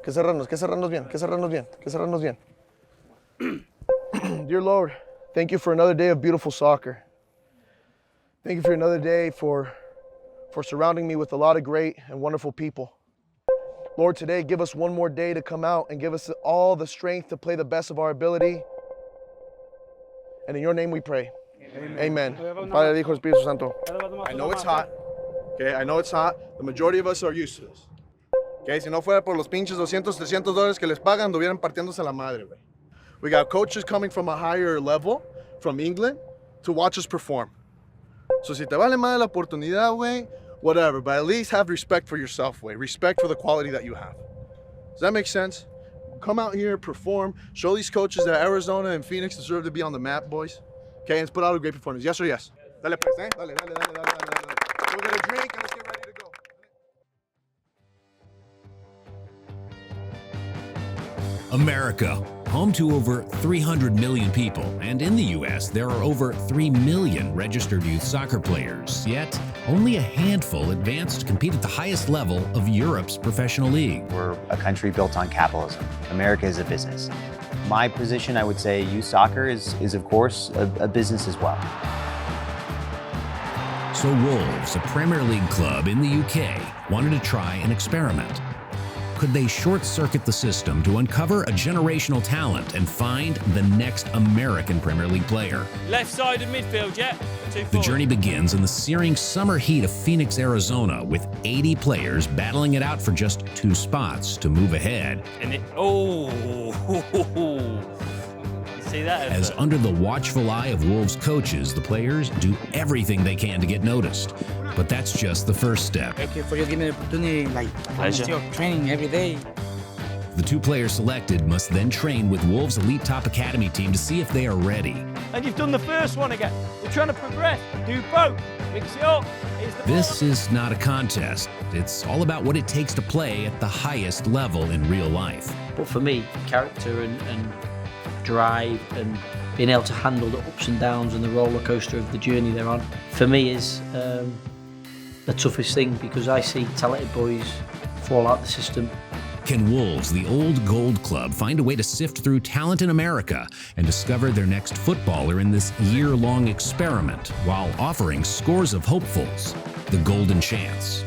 que cerrarnos bien, que cerrarnos bien, que cerrarnos bien. Dear Lord, thank you for another day of beautiful soccer. Thank you for another day for surrounding me with a lot of great and wonderful people. Lord, today give us one more day to come out and give us all the strength to play the best of our ability. And in your name we pray. Amen. Padre, Hijo, Espíritu Santo. I know it's hot. Okay, I know it's hot. The majority of us are used to this. Okay, si no fuera por los pinches $200, $300 que les pagan, anduvieran partiéndose la madre, güey. We got coaches coming from a higher level, from England, to watch us perform. So si te vale madre la oportunidad, güey, whatever, but at least have respect for yourself, güey. Respect for the quality that you have. Does that make sense? Come out here, perform, show these coaches that Arizona and Phoenix deserve to be on the map, boys. Okay, and let's put out a great performance. Yes or yes? Dale, pues, eh? Dale. Go get a drink and let's get ready to go. America, home to over 300 million people, and in the U.S. there are over 3 million registered youth soccer players, yet only a handful advance to compete at the highest level of Europe's professional league. We're a country built on capitalism. America is a business. My position, I would say, youth soccer is of course, a business as well. So Wolves, a Premier League club in the UK, wanted to try an experiment. Could they short-circuit the system to uncover a generational talent and find the next American Premier League player? Left side of midfield, yeah. The journey begins in the searing summer heat of Phoenix, Arizona, with 80 players battling it out for just 2 spots to move ahead. And see that? As under the watchful eye of Wolves coaches, the players do everything they can to get noticed. But that's just the first step. Thank you for giving me the opportunity, training every day. The 2 players selected must then train with Wolves' elite top academy team to see if they are ready. And you've done the first one again. We're trying to progress. Do both. Mix it up. This is not a contest. It's all about what it takes to play at the highest level in real life. But for me, character and drive and being able to handle the ups and downs and the roller coaster of the journey they're on, for me is the toughest thing, because I see talented boys fall out the system. Can Wolves, the old gold club, find a way to sift through talent in America and discover their next footballer in this year-long experiment while offering scores of hopefuls the golden chance?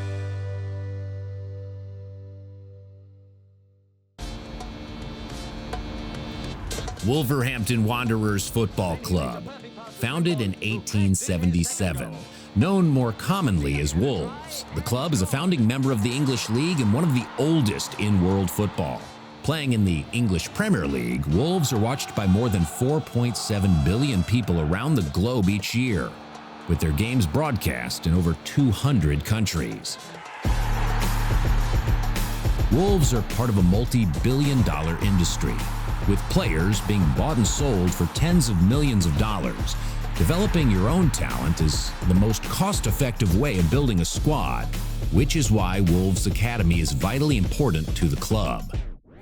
Wolverhampton Wanderers Football Club, founded in 1877. Known more commonly as Wolves, the club is a founding member of the English League and one of the oldest in world football. Playing in the English Premier League, Wolves are watched by more than 4.7 billion people around the globe each year, with their games broadcast in over 200 countries. Wolves are part of a multi-billion-dollar industry, with players being bought and sold for tens of millions of dollars. Developing your own talent is the most cost-effective way of building a squad, which is why Wolves Academy is vitally important to the club.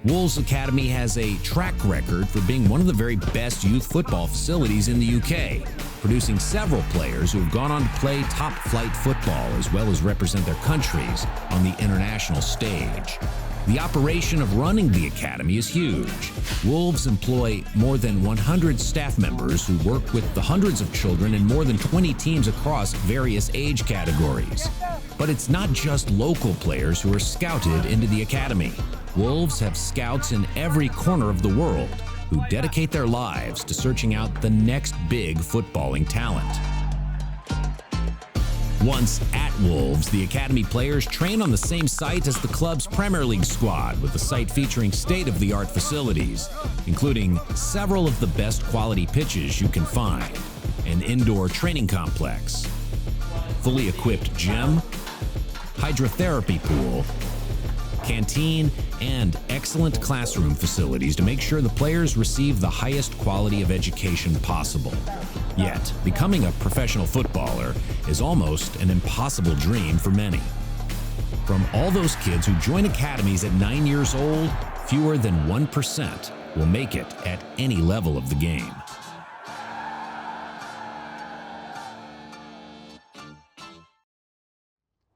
Wolves Academy has a track record for being one of the very best youth football facilities in the UK, producing several players who have gone on to play top-flight football as well as represent their countries on the international stage. The operation of running the academy is huge. Wolves employ more than 100 staff members who work with the hundreds of children in more than 20 teams across various age categories. But it's not just local players who are scouted into the academy. Wolves have scouts in every corner of the world who dedicate their lives to searching out the next big footballing talent. Once at Wolves, the academy players train on the same site as the club's Premier League squad, with the site featuring state-of-the-art facilities, including several of the best quality pitches you can find, an indoor training complex, fully equipped gym, hydrotherapy pool, canteen, and excellent classroom facilities to make sure the players receive the highest quality of education possible. Yet, becoming a professional footballer is almost an impossible dream for many. From all those kids who join academies at 9 years old, fewer than 1% will make it at any level of the game.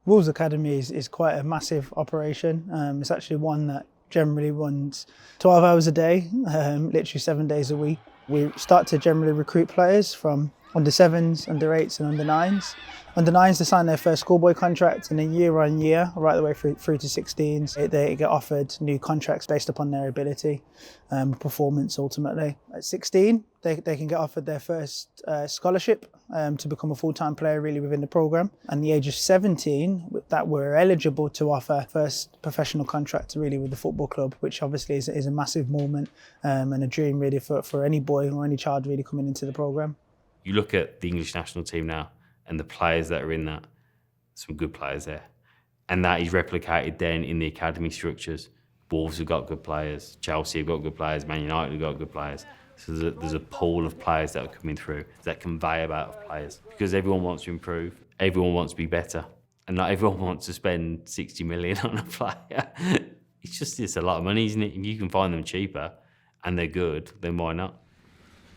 Wolves Academy is quite a massive operation. It's actually one that generally runs 12 hours a day, literally 7 days a week. We start to generally recruit players from under 7s, under 8s and under 9s. Under 9s, they sign their first schoolboy contract, and then year on year, right the way through to 16s, they get offered new contracts based upon their ability, performance ultimately. At 16, they can get offered their first scholarship to become a full-time player really within the programme. And the age of 17, that we're eligible to offer first professional contract really with the football club, which obviously is a massive moment and a dream really for any boy or any child really coming into the programme. You look at the English national team now and the players that are in that, some good players there. And that is replicated then in the academy structures. Wolves have got good players, Chelsea have got good players, Man United have got good players. So there's a pool of players that are coming through, that conveyor belt of players. Because everyone wants to improve, everyone wants to be better. And not everyone wants to spend 60 million on a player. It's a lot of money, isn't it? If you can find them cheaper and they're good, then why not?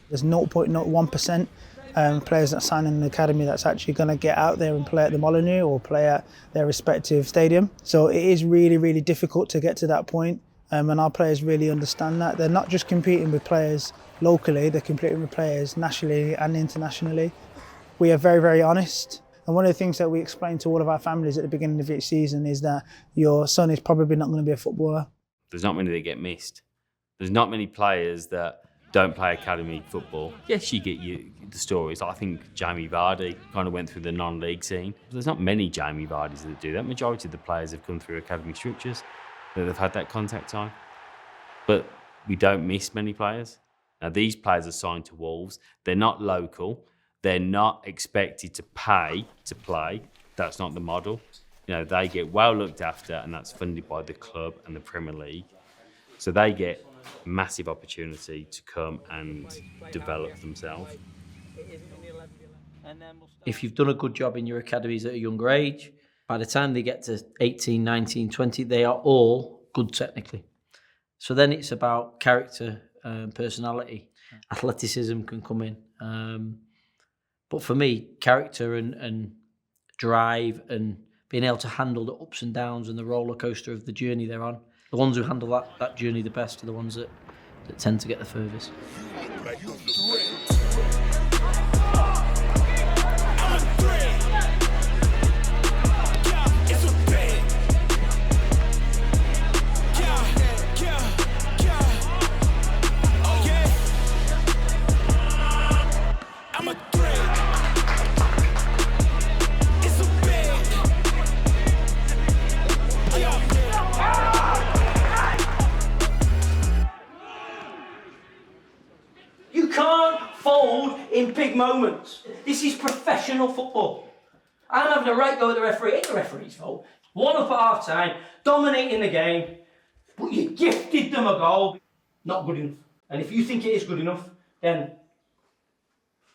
There's 0.01% players that sign in an academy that's actually going to get out there and play at the Molineux or play at their respective stadium. So it is really, really difficult to get to that point. And our players really understand that. They're not just competing with players locally, they're competing with players nationally and internationally. We are very, very honest. And one of the things that we explain to all of our families at the beginning of each season is that your son is probably not going to be a footballer. There's not many that get missed. There's not many players that don't play academy football. Yes, you get the stories. I think Jamie Vardy kind of went through the non-league scene. There's not many Jamie Vardys that do that. Majority of the players have come through academy structures, that they've had that contact time. But we don't miss many players. Now, these players are signed to Wolves. They're not local. They're not expected to pay to play. That's not the model. You know, they get well looked after, and that's funded by the club and the Premier League. So they get massive opportunity to come and develop themselves. If you've done a good job in your academies at a younger age, by the time they get to 18, 19, 20, they are all good technically. So then it's about character, personality. Athleticism can come in. But for me, character and drive and being able to handle the ups and downs and the roller coaster of the journey they're on. The ones who handle that journey the best are the ones that tend to get the furthest. In big moments. This is professional football. I'm having a right go at the referee. It's the referee's fault. 1 up at half time, dominating the game, but you gifted them a goal. Not good enough. And if you think it is good enough, then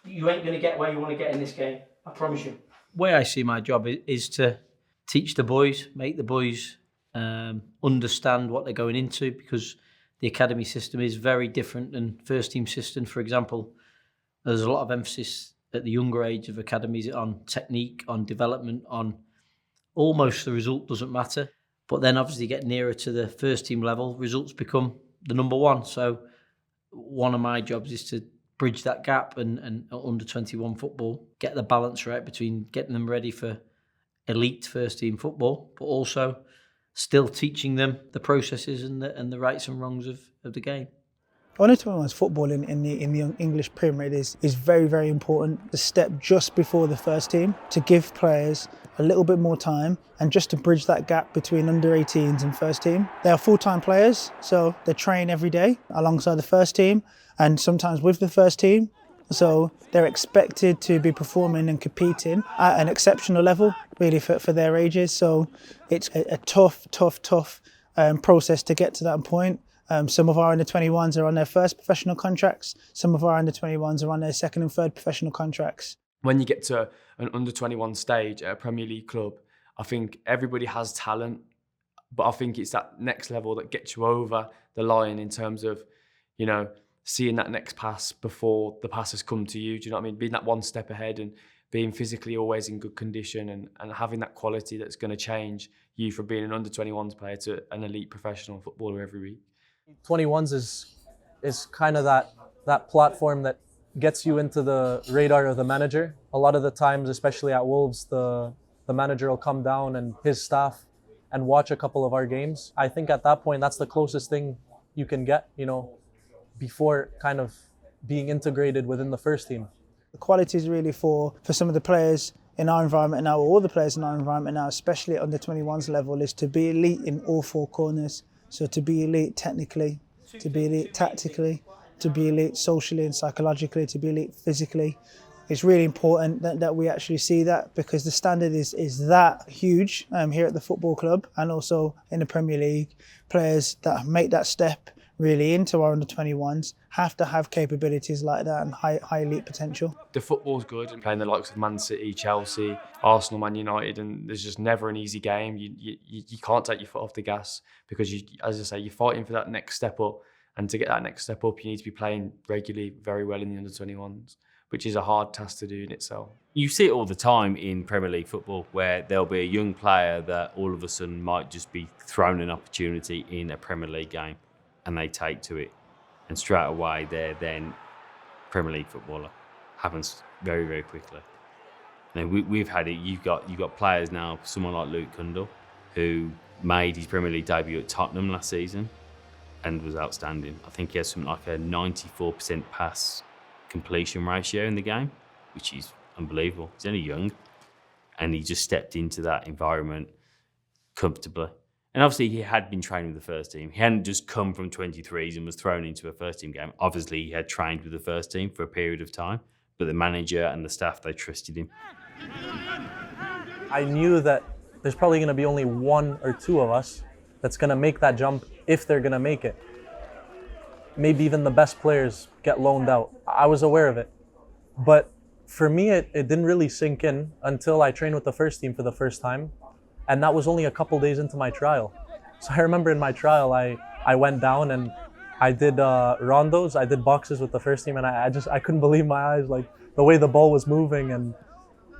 you ain't going to get where you want to get in this game. I promise you. The way I see my job is to teach the boys, make the boys understand what they're going into, because the academy system is very different than first team system. For example, there's a lot of emphasis at the younger age of academies on technique, on development, on almost the result doesn't matter. But then obviously get nearer to the first team level, results become the number one. So one of my jobs is to bridge that gap and under 21 football, get the balance right between getting them ready for elite first team football, but also still teaching them the processes and the rights and wrongs of the game. Under 21's football in the English Premier League is very, very important. The step just before the first team to give players a little bit more time and just to bridge that gap between under 18s and first team. They are full-time players, so they train every day alongside the first team and sometimes with the first team. So they're expected to be performing and competing at an exceptional level, really, for their ages. So it's a tough process to get to that point. Some of our under-21s are on their first professional contracts. Some of our under-21s are on their second and third professional contracts. When you get to an under-21 stage at a Premier League club, I think everybody has talent, but I think it's that next level that gets you over the line in terms of, seeing that next pass before the pass has come to you. Do you know what I mean? Being that one step ahead and being physically always in good condition and having that quality that's going to change you from being an under-21s player to an elite professional footballer every week. 21s is kind of that platform that gets you into the radar of the manager. A lot of the times, especially at Wolves, the manager will come down and his staff and watch a couple of our games. I think at that point, that's the closest thing you can get, before kind of being integrated within the first team. The quality is really for some of the players in our environment now, or all the players in our environment now, especially at under 21s level, is to be elite in all four corners. So to be elite technically, to be elite tactically, to be elite socially and psychologically, to be elite physically. It's really important that we actually see that, because the standard is that huge here at the football club and also in the Premier League. Players that make that step really into our under-21s have to have capabilities like that and high elite potential. The football's good, and playing the likes of Man City, Chelsea, Arsenal, Man United, and there's just never an easy game. You can't take your foot off the gas, because as I say, you're fighting for that next step up, and to get that next step up, you need to be playing regularly very well in the under-21s, which is a hard task to do in itself. You see it all the time in Premier League football, where there'll be a young player that all of a sudden might just be thrown an opportunity in a Premier League game, and they take to it, and straight away they're then Premier League footballer. Happens very, very quickly. Now we've had it. You've got players now, someone like Luke Cundle, who made his Premier League debut at Tottenham last season and was outstanding. I think he has something like a 94% pass completion ratio in the game, which is unbelievable. He's only young, and he just stepped into that environment comfortably. And obviously he had been training with the first team. He hadn't just come from 23s and was thrown into a first team game. Obviously he had trained with the first team for a period of time, but the manager and the staff, they trusted him. I knew that there's probably going to be only one or two of us that's going to make that jump, if they're going to make it. Maybe even the best players get loaned out. I was aware of it. But for me, it didn't really sink in until I trained with the first team for the first time. And that was only a couple days into my trial. So I remember in my trial, I went down and I did rondos, I did boxes with the first team, and I couldn't believe my eyes, like the way the ball was moving and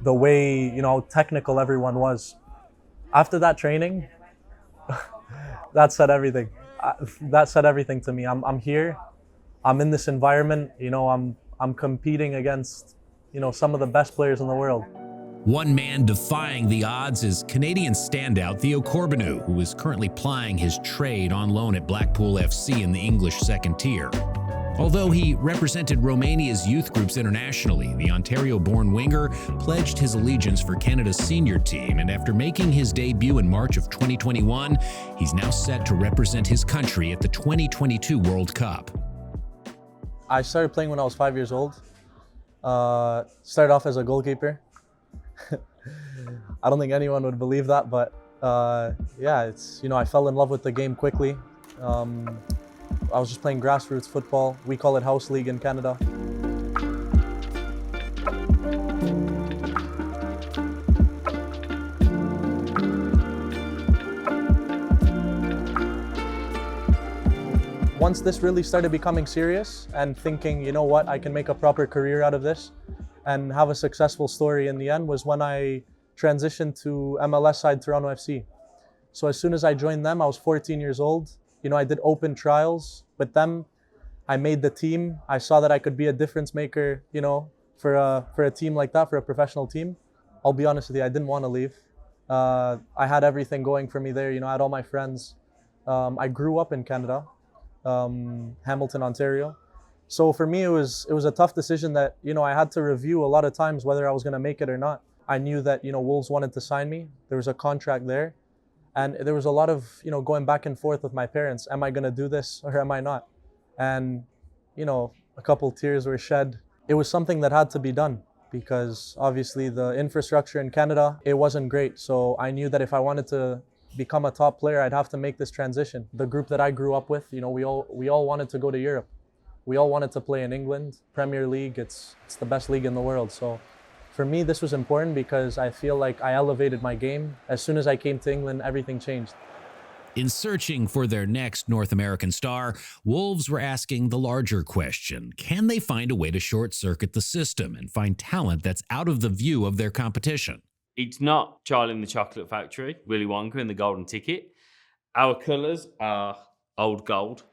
the way, how technical everyone was. After that training, that said everything. That said everything to me. I'm here, I'm in this environment, I'm competing against, some of the best players in the world. One man defying the odds is Canadian standout Theo Corbeanu, who is currently plying his trade on loan at Blackpool FC in the English second tier. Although he represented Romania's youth groups internationally, the Ontario-born winger pledged his allegiance for Canada's senior team, and after making his debut in March of 2021, he's now set to represent his country at the 2022 World Cup. I started playing when I was 5 years old. Started off as a goalkeeper. I don't think anyone would believe that, but I fell in love with the game quickly. I was just playing grassroots football. We call it house league in Canada. Once this really started becoming serious and thinking, you know what, I can make a proper career out of this and have a successful story in the end, was when I transitioned to MLS side Toronto FC. So as soon as I joined them, I was 14 years old. I did open trials with them. I made the team. I saw that I could be a difference maker, for a team like that, for a professional team. I'll be honest with you, I didn't want to leave. I had everything going for me there. I had all my friends. I grew up in Canada, Hamilton, Ontario. So for me, it was a tough decision that, I had to review a lot of times whether I was going to make it or not. I knew that, Wolves wanted to sign me. There was a contract there. And there was a lot of, going back and forth with my parents. Am I going to do this or am I not? And, a couple tears were shed. It was something that had to be done because obviously the infrastructure in Canada, it wasn't great. So I knew that if I wanted to become a top player, I'd have to make this transition. The group that I grew up with, we all wanted to go to Europe. We all wanted to play in England, Premier League. It's the best league in the world. So for me, this was important because I feel like I elevated my game. As soon as I came to England, everything changed. In searching for their next North American star, Wolves were asking the larger question: can they find a way to short-circuit the system and find talent that's out of the view of their competition? It's not Charlie and the Chocolate Factory, Willy Wonka and the Golden Ticket. Our colours are old gold.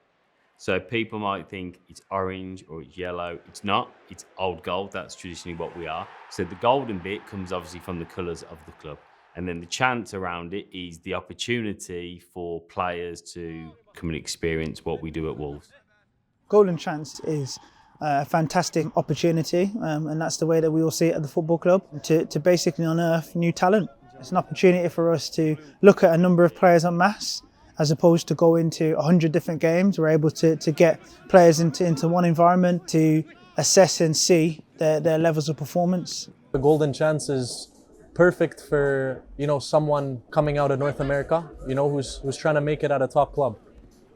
So people might think it's orange or it's yellow. It's not. It's old gold. That's traditionally what we are. So the golden bit comes obviously from the colours of the club. And then the chance around it is the opportunity for players to come and experience what we do at Wolves. Golden chance is a fantastic opportunity, and that's the way that we all see it at the football club, to basically unearth new talent. It's an opportunity for us to look at a number of players en masse, as opposed to go into 100 different games. We're able to get players into one environment to assess and see their levels of performance. The golden chance is perfect for, someone coming out of North America, who's trying to make it at a top club.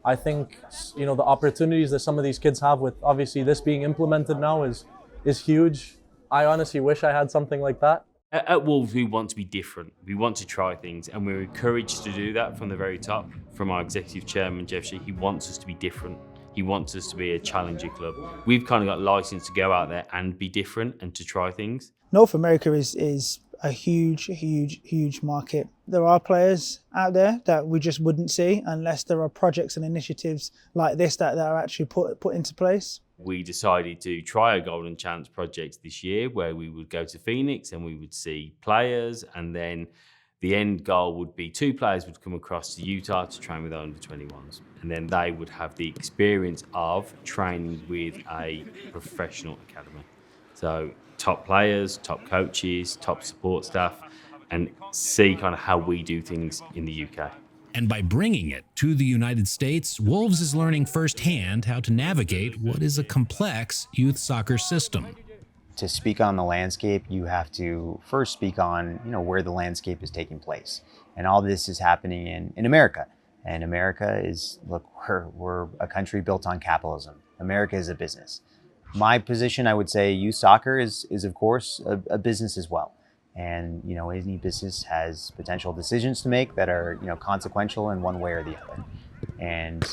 I think, the opportunities that some of these kids have with obviously this being implemented now is huge. I honestly wish I had something like that. At Wolves, we want to be different. We want to try things, and we're encouraged to do that from the very top. From our executive chairman, Jeff Shee, he wants us to be different. He wants us to be a challenger club. We've kind of got license to go out there and be different and to try things. North America is a huge market. There are players out there that we just wouldn't see unless there are projects and initiatives like this that are actually put into place. We decided to try a Golden Chance project this year where we would go to Phoenix and we would see players, and then the end goal would be 2 players would come across to Utah to train with under-21s, and then they would have the experience of training with a professional academy. So top players, top coaches, top support staff, and see kind of how we do things in the UK. And by bringing it to the United States, Wolves is learning firsthand how to navigate what is a complex youth soccer system. To speak on the landscape, you have to first speak on, where the landscape is taking place. And all this is happening in America. And America is, look, we're a country built on capitalism. America is a business. My position, I would say youth soccer is of course a business as well. And, any business has potential decisions to make that are, consequential in one way or the other. And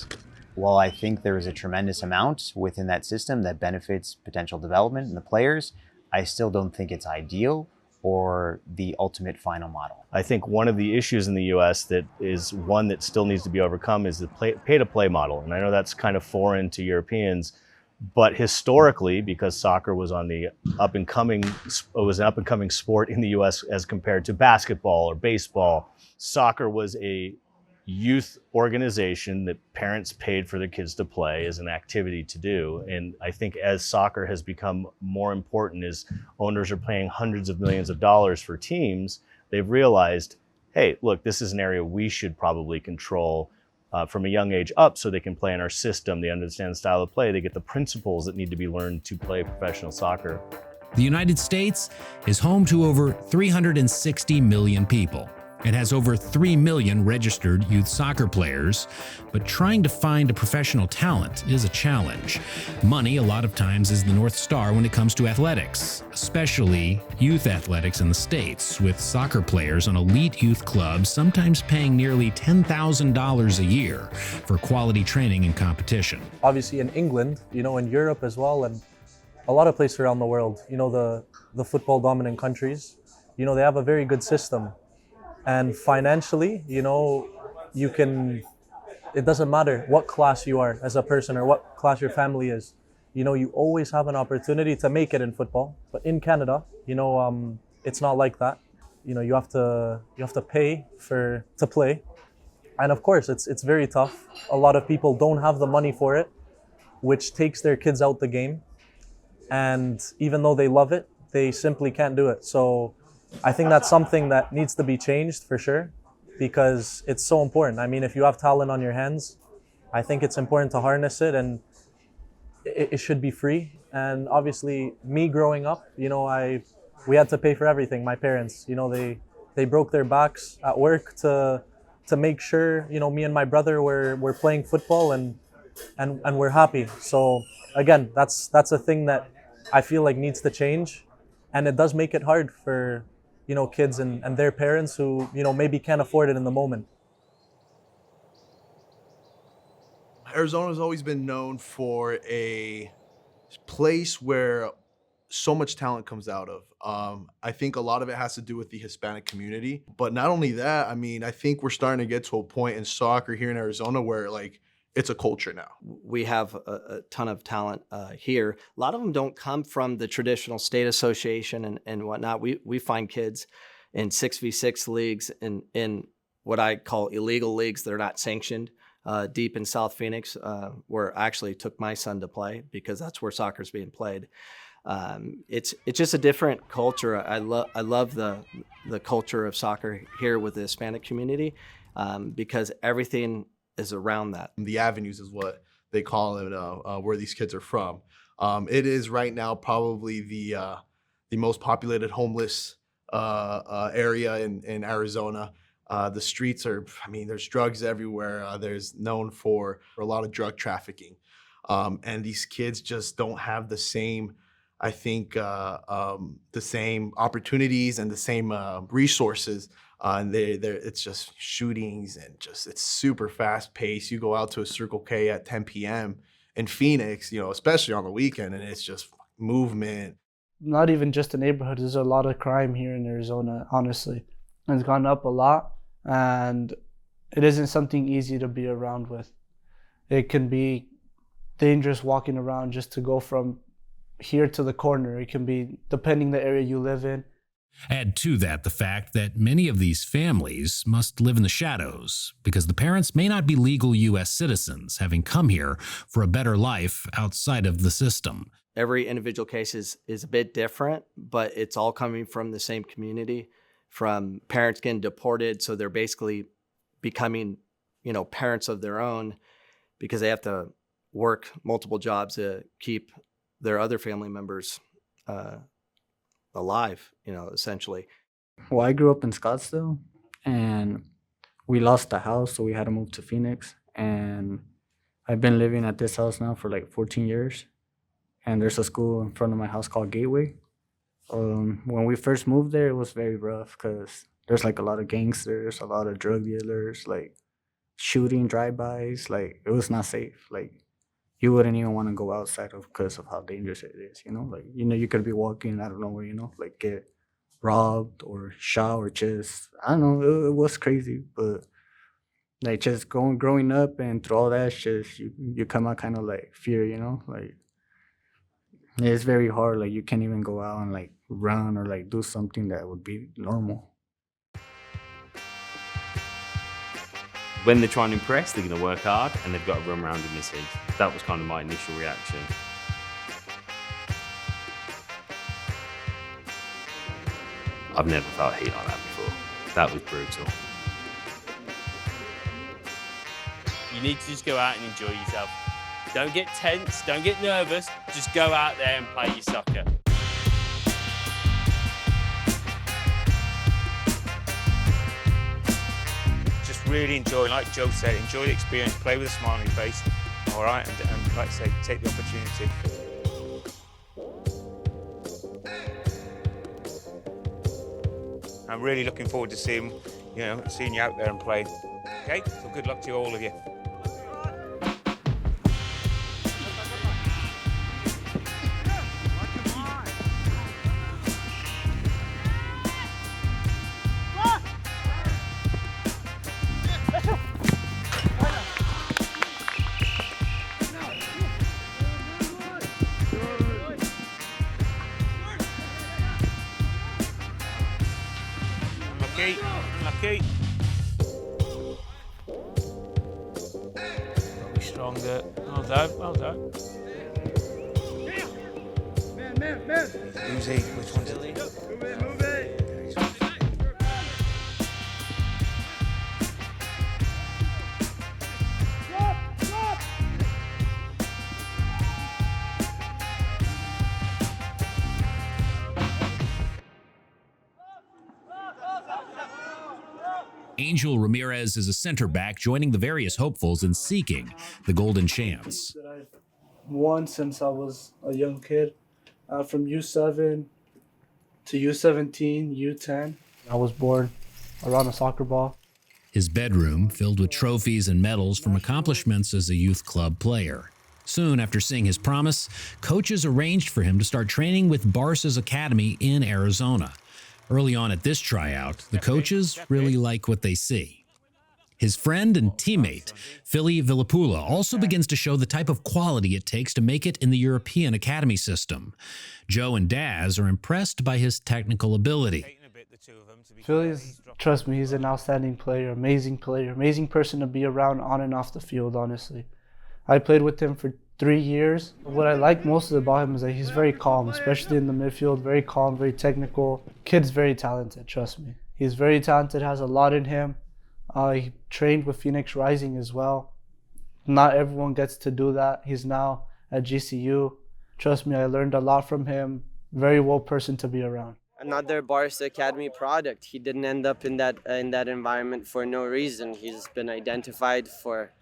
while I think there is a tremendous amount within that system that benefits potential development in the players, I still don't think it's ideal or the ultimate final model. I think one of the issues in the US that is one that still needs to be overcome is the pay-to-play model. And I know that's kind of foreign to Europeans, but historically, because soccer was on the was an up-and-coming sport in the US as compared to basketball or baseball, soccer was a youth organization that parents paid for their kids to play as an activity to do. And I think as soccer has become more important, as owners are paying hundreds of millions of dollars for teams, they've realized, hey, look, this is an area we should probably control from a young age up, so they can play in our system. They understand the style of play. They get the principles that need to be learned to play professional soccer. The United States is home to over 360 million people. It has over 3 million registered youth soccer players, but trying to find a professional talent is a challenge. Money, a lot of times, is the North Star when it comes to athletics, especially youth athletics in the States, with soccer players on elite youth clubs sometimes paying nearly $10,000 a year for quality training and competition. Obviously in England, in Europe as well, and a lot of places around the world, the football dominant countries, they have a very good system. And financially, it doesn't matter what class you are as a person or what class your family is. You always have an opportunity to make it in football. But in Canada, it's not like that. You have to pay to play. And of course, it's very tough. A lot of people don't have the money for it, which takes their kids out the game. And even though they love it, they simply can't do it. So I think that's something that needs to be changed for sure, because it's so important. I mean, if you have talent on your hands, I think it's important to harness it, and it should be free. And obviously, me growing up, we had to pay for everything. My parents, they broke their backs at work to make sure, me and my brother were playing football and we're happy. So again, that's a thing that I feel like needs to change, and it does make it hard for kids and their parents who, maybe can't afford it in the moment. Arizona's always been known for a place where so much talent comes out of. I think a lot of it has to do with the Hispanic community. But not only that, I mean, I think we're starting to get to a point in soccer here in Arizona where like it's a culture now. We have a ton of talent here. A lot of them don't come from the traditional state association and whatnot. We find kids in 6v6 leagues in what I call illegal leagues that are not sanctioned. Deep in South Phoenix, where I actually took my son to play because that's where soccer's being played. It's just a different culture. I love the culture of soccer here with the Hispanic community because everything is around that. The avenues is what they call it, where these kids are from. It is right now probably the most populated homeless area in Arizona. The streets are, I mean, there's drugs everywhere. There's known for a lot of drug trafficking. And these kids just don't have the same, I think, the same opportunities and the same resources. And it's just shootings and just, it's super fast paced. You go out to a Circle K at 10 p.m. in Phoenix, you know, especially on the weekend, and it's just movement. Not even just the neighborhood. There's a lot of crime here in Arizona, honestly. It's gone up a lot, and it isn't something easy to be around with. It can be dangerous walking around just to go from here to the corner. It can be, depending the area you live in. Add to that the fact that many of these families must live in the shadows because the parents may not be legal U.S. citizens, having come here for a better life outside of the system. Every individual case is a bit different, but it's all coming from the same community, from parents getting deported, so they're basically becoming, you know, parents of their own because they have to work multiple jobs to keep their other family members alive, you know, essentially. Well, I grew up in Scottsdale, and we lost the house, so we had to move to Phoenix. And I've been living at this house now for like 14 years. And there's a school in front of my house called Gateway. When we first moved there, it was very rough because there's like a lot of gangsters, a lot of drug dealers, like shooting drive-bys. Like, it was not safe. Like, you wouldn't even want to go outside because of how dangerous it is, you know? Like, you know, you could be walking, I don't know where, you know, like get robbed or shot or just, I don't know, it was crazy. But like just growing up and through all that, just you come out kind of like fear, you know? Like, it's very hard. Like, you can't even go out and like run or like do something that would be normal. When they're trying to impress, they're going to work hard and they've got to run around in this heat. That was kind of my initial reaction. I've never felt heat like that before. That was brutal. You need to just go out and enjoy yourself. Don't get tense, don't get nervous, just go out there and play your soccer. Really enjoy, like Joe said, enjoy the experience, play with a smile on your face, all right, and like I say, take the opportunity. I'm really looking forward to seeing you out there and play. Okay, so good luck to all of you. Lucky. Probably stronger. Well done. Who's he? Which one's it? Move it. Angel Ramirez is a center back joining the various hopefuls in seeking the golden chance. That I've won since I was a young kid, from U7 to U17, U10. I was born around a soccer ball. his bedroom filled with trophies and medals from accomplishments as a youth club player. Soon after seeing his promise, coaches arranged for him to start training with Barca's academy in Arizona. Early on at this tryout, the coaches really like what they see. His friend and teammate, Philly Villapula, also begins to show the type of quality it takes to make it in the European academy system. Joe and Daz are impressed by his technical ability. Philly's, trust me, he's an outstanding player, amazing person to be around on and off the field, honestly. I played with him for 3 years. What I like most about him is that he's very calm, especially in the midfield, very calm, very technical. Kid's very talented, trust me. He's very talented, has a lot in him. He trained with Phoenix Rising as well. Not everyone gets to do that. He's now at GCU. Trust me, I learned a lot from him. Very well person to be around. Another Barca Academy product. He didn't end up in that environment for no reason. He's been identified for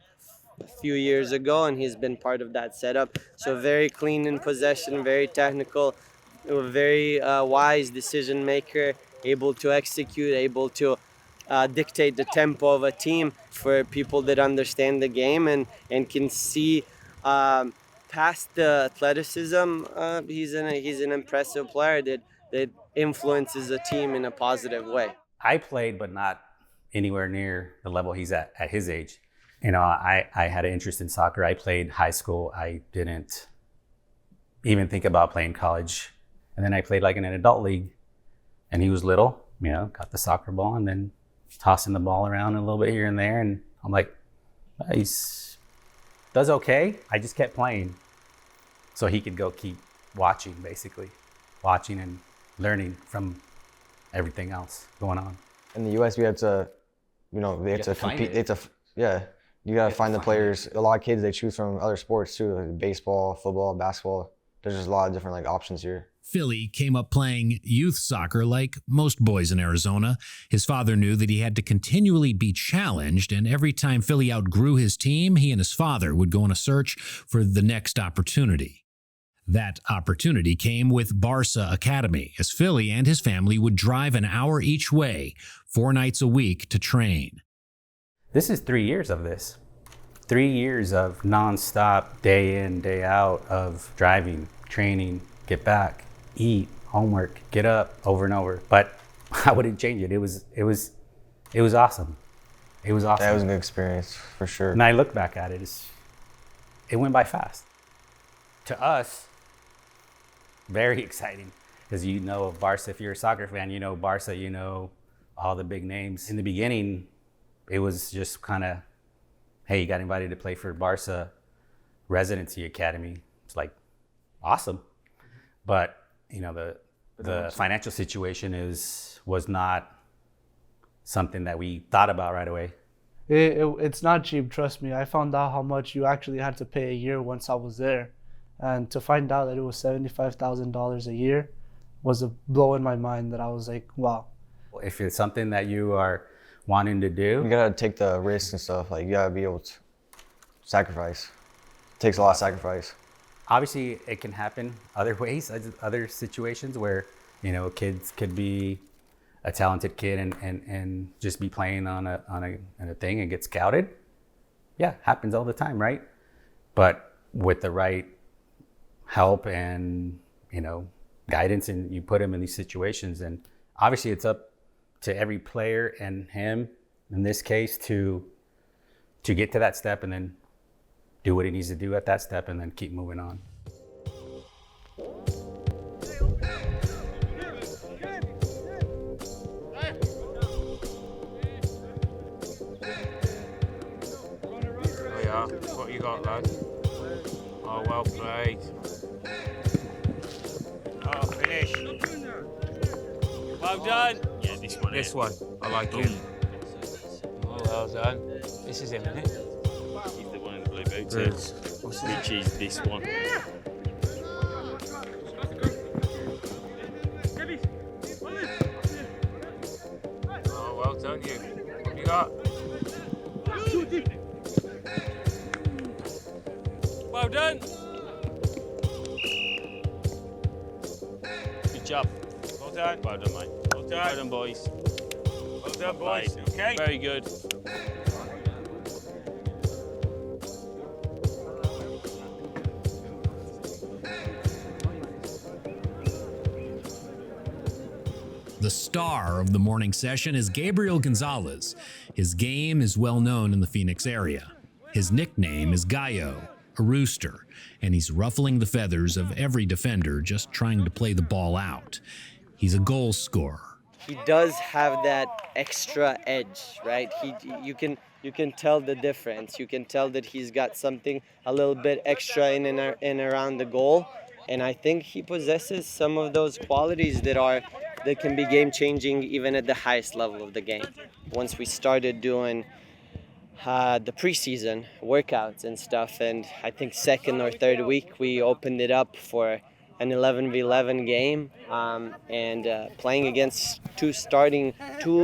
a few years ago, and he's been part of that setup. So very clean in possession, very technical, very wise decision maker, able to execute, able to dictate the tempo of a team for people that understand the game and can see past the athleticism. He's an impressive player that influences a team in a positive way. I played, but not anywhere near the level he's at his age. You know, I had an interest in soccer. I played high school. I didn't even think about playing college. And then I played like in an adult league, and he was little, you know, got the soccer ball and then tossing the ball around a little bit here and there. And I'm like, he's does okay. I just kept playing so he could go keep watching, basically. Watching and learning from everything else going on. In the US, we had to, you know, they had to compete. You gotta find the players. A lot of kids, they choose from other sports too, like baseball, football, basketball. There's just a lot of different like options here. Philly came up playing youth soccer like most boys in Arizona. His father knew that he had to continually be challenged, and every time Philly outgrew his team, he and his father would go on a search for the next opportunity. That opportunity came with Barca Academy, as Philly and his family would drive an hour each way, 4 nights a week to train. This is 3 years of this. 3 years of nonstop, day in, day out of driving, training, get back, eat, homework, get up, over and over. But I wouldn't change it. It was awesome. It was awesome. That was a good experience for sure. And I look back at it, it went by fast. To us, very exciting, because you know of Barca. If you're a soccer fan, you know Barca, you know all the big names. In the beginning, it was just kind of, hey, you got invited to play for Barca Residency Academy. It's like, awesome. But, you know, the financial situation was not something that we thought about right away. It's not cheap, trust me. I found out how much you actually had to pay a year once I was there. And to find out that it was $75,000 a year was a blow in my mind that I was like, wow. If it's something that you are wanting to do, you gotta take the risks and stuff. Like, you gotta be able to sacrifice. It takes a lot of sacrifice. Obviously, it can happen other ways, other situations where, you know, kids could be a talented kid and just be playing on a thing and get scouted. Yeah, happens all the time, right? But with the right help and, you know, guidance, and you put him in these situations, and obviously it's up to every player and him in this case to get to that step and then do what he needs to do at that step and then keep moving on. Oh yeah, what you got, lad? Oh, well played. Oh, finish. Well done. Yeah, this one. I like him. Oh, well done. This is him, isn't it? He's the one in the blue boots. Which is this one. Oh, well done, you. What you got? Well done. Good job. Well done. Well done, mate. Well done. Well done, boys. Well done, boys. Okay. Very good. The star of the morning session is Gabriel Gonzalez. His game is well known in the Phoenix area. His nickname is Gallo, a rooster, and he's ruffling the feathers of every defender just trying to play the ball out. He's a goal scorer. He does have that extra edge, right? You can tell the difference. You can tell that he's got something a little bit extra in and around the goal. And I think he possesses some of those qualities that can be game-changing even at the highest level of the game. Once we started doing the preseason workouts and stuff, and I think second or third week we opened it up for an 11v11 game, and playing against two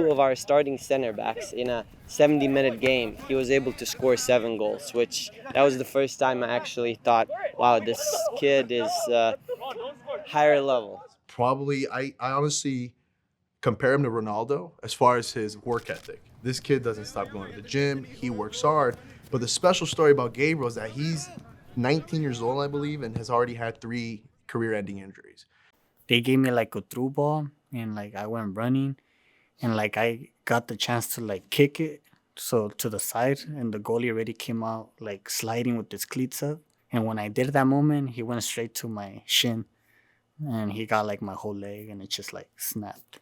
of our starting center backs in a 70-minute game, he was able to score 7 goals, which that was the first time I actually thought, wow, this kid is higher level. Probably, I honestly compare him to Ronaldo as far as his work ethic. This kid doesn't stop going to the gym, he works hard, but the special story about Gabriel is that he's 19 years old, I believe, and has already had 3 career-ending injuries. They gave me like a through ball, and like I went running, and like I got the chance to like kick it so to the side, and the goalie already came out like sliding with his cleats up. And when I did that moment, he went straight to my shin, and he got like my whole leg, and it just like snapped.